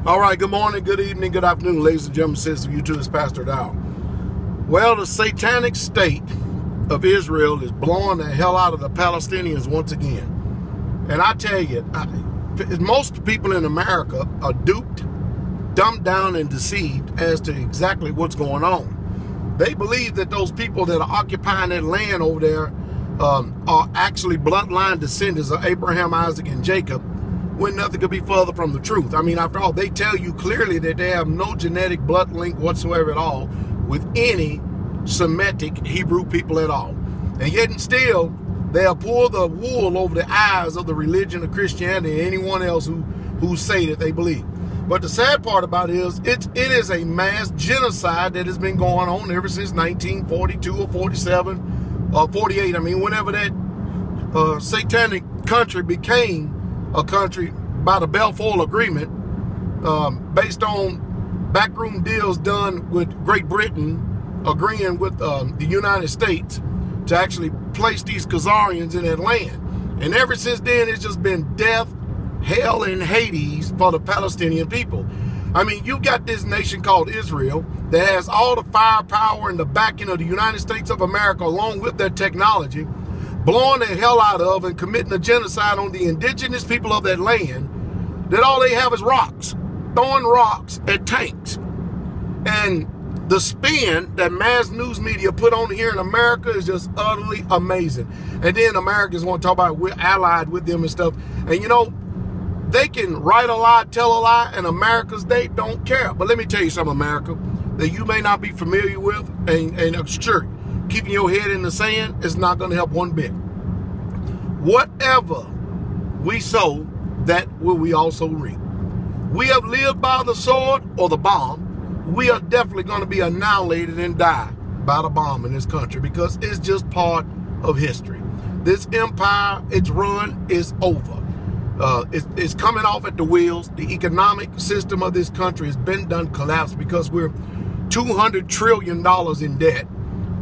All right, good morning, good evening, good afternoon, ladies and gentlemen, sisters of YouTube, it's Pastor Dow. Well, the satanic state of Israel is blowing the hell out of the Palestinians once again. And I tell you, most people in America are duped, dumbed down, and deceived as to exactly what's going on. They believe that those people that are occupying that land over there are actually bloodline descendants of Abraham, Isaac, and Jacob, when nothing could be further from the truth. I mean, after all, they tell you clearly that they have no genetic blood link whatsoever at all with any Semitic Hebrew people at all. And yet and still, they'll pull the wool over the eyes of the religion of Christianity and anyone else who say that they believe. But the sad part about it is a mass genocide that has been going on ever since 1942 or 47 or 48. I mean, whenever that satanic country became a country by the Balfour Agreement, based on backroom deals done with Great Britain agreeing with the United States to actually place these Khazarians in that land. And ever since then, it's just been death, hell, and Hades for the Palestinian people. I mean, you got this nation called Israel that has all the firepower and the backing of the United States of America along with their technology, blowing the hell out of and committing a genocide on the indigenous people of that land, that all they have is rocks, throwing rocks at tanks. And the spin that mass news media put on here in America is just utterly amazing. And then Americans want to talk about we're allied with them and stuff. And you know, they can write a lie, tell a lie, and Americans, they don't care. But let me tell you something, America, that you may not be familiar with, and sure, keeping your head in the sand is not going to help one bit. Whatever we sow, that will we also reap. We have lived by the sword or the bomb. We are definitely going to be annihilated and die by the bomb in this country because it's just part of history. This empire, its run is over. It's coming off at the wheels. The economic system of this country has been done collapsed because we're $200 trillion in debt.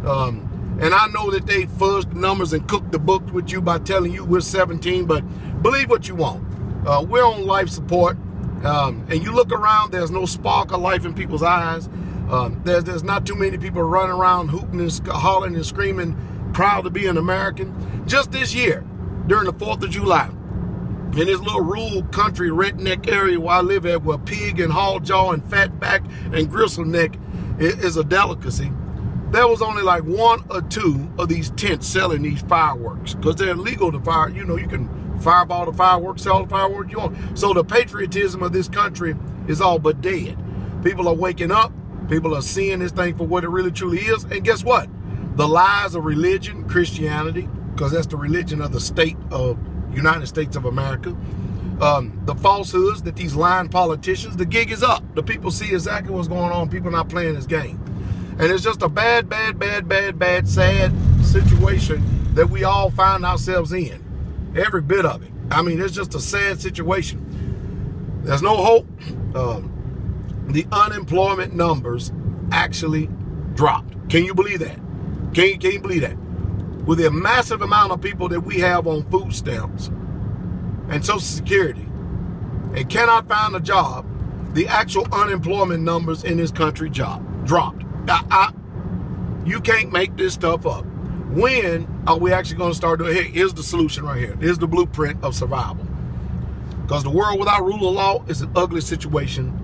And I know that they fuzzed the numbers and cooked the books with you by telling you we're 17, but believe what you want. We're on life support. And you look around, there's no spark of life in people's eyes. There's not too many people running around hooting and hollering and screaming, proud to be an American. Just this year, during the 4th of July, in this little rural country redneck area where I live at, where pig and hog jaw and fat back and gristle neck is a delicacy, there was only like 1 or 2 of these tents selling these fireworks because they're illegal to fire. You know, you can fireball the fireworks, sell the fireworks you want. So the patriotism of this country is all but dead. People are waking up. People are seeing this thing for what it really truly is. And guess what? The lies of religion, Christianity, because that's the religion of the state of United States of America. The falsehoods that these lying politicians, the gig is up. The people see exactly what's going on. People not playing this game. And it's just a bad, sad situation that we all find ourselves in. Every bit of it. I mean, it's just a sad situation. There's no hope. The unemployment numbers actually dropped. Can you believe that? Can you believe that? With the massive amount of people that we have on food stamps and Social Security and cannot find a job, the actual unemployment numbers in this country dropped. You can't make this stuff up. When are we actually going to start doing it? Here's the solution right here. Here's the blueprint of survival. Because the world without rule of law is an ugly situation,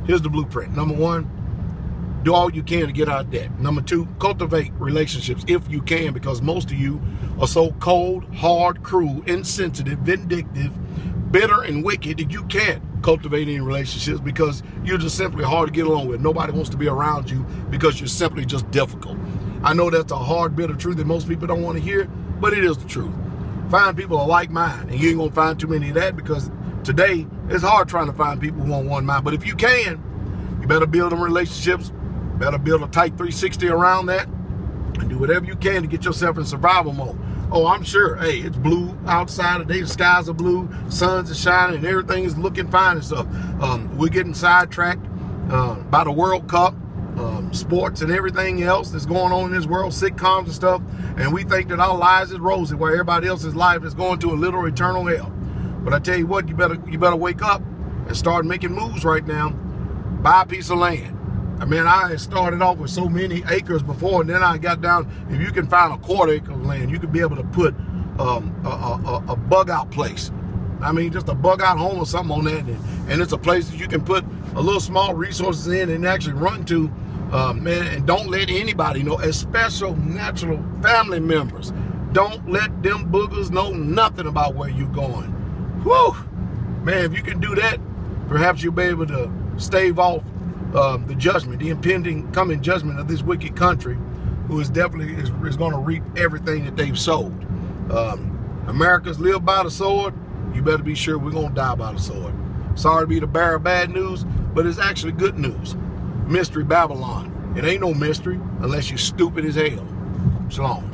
Here's the blueprint. Number 1, do all you can to get out of debt. Number 2, cultivate relationships if you can, because most of you are so cold, hard, cruel, insensitive, vindictive, bitter, and wicked that you can't cultivate any relationships because you're just simply hard to get along with. Nobody wants to be around you because you're simply just difficult. I know that's a hard bit of truth that most people don't want to hear, but it is the truth. Find people are like mine, and you ain't gonna find too many of that because today it's hard trying to find people who want one mind. But if you can, you better build them relationships, better build a tight 360 around that, and do whatever you can to get yourself in survival mode. Oh, I'm sure, hey, it's blue outside today, the skies are blue, suns are shining, and everything is looking fine and stuff. We're getting sidetracked by the World Cup, sports and everything else that's going on in this world, sitcoms and stuff, and we think that our lives is rosy, where everybody else's life is going to a literal eternal hell. But I tell you what, you better wake up and start making moves right now. Buy a piece of land. I mean, I started off with so many acres before, and then I got down, if you can find a quarter acre of land, you could be able to put a bug out place. I mean, just a bug out home or something on that. And it's a place that you can put a little small resources in and actually run to, man, and don't let anybody know, especially natural family members. Don't let them boogers know nothing about where you're going. Whew! Man, if you can do that, perhaps you'll be able to stave off the judgment, the impending coming judgment of this wicked country, who is definitely is going to reap everything that they've sowed. Americans live by the sword. You better be sure we're going to die by the sword. Sorry to be the bearer of bad news, but it's actually good news. Mystery Babylon. It ain't no mystery unless you're stupid as hell. Shalom.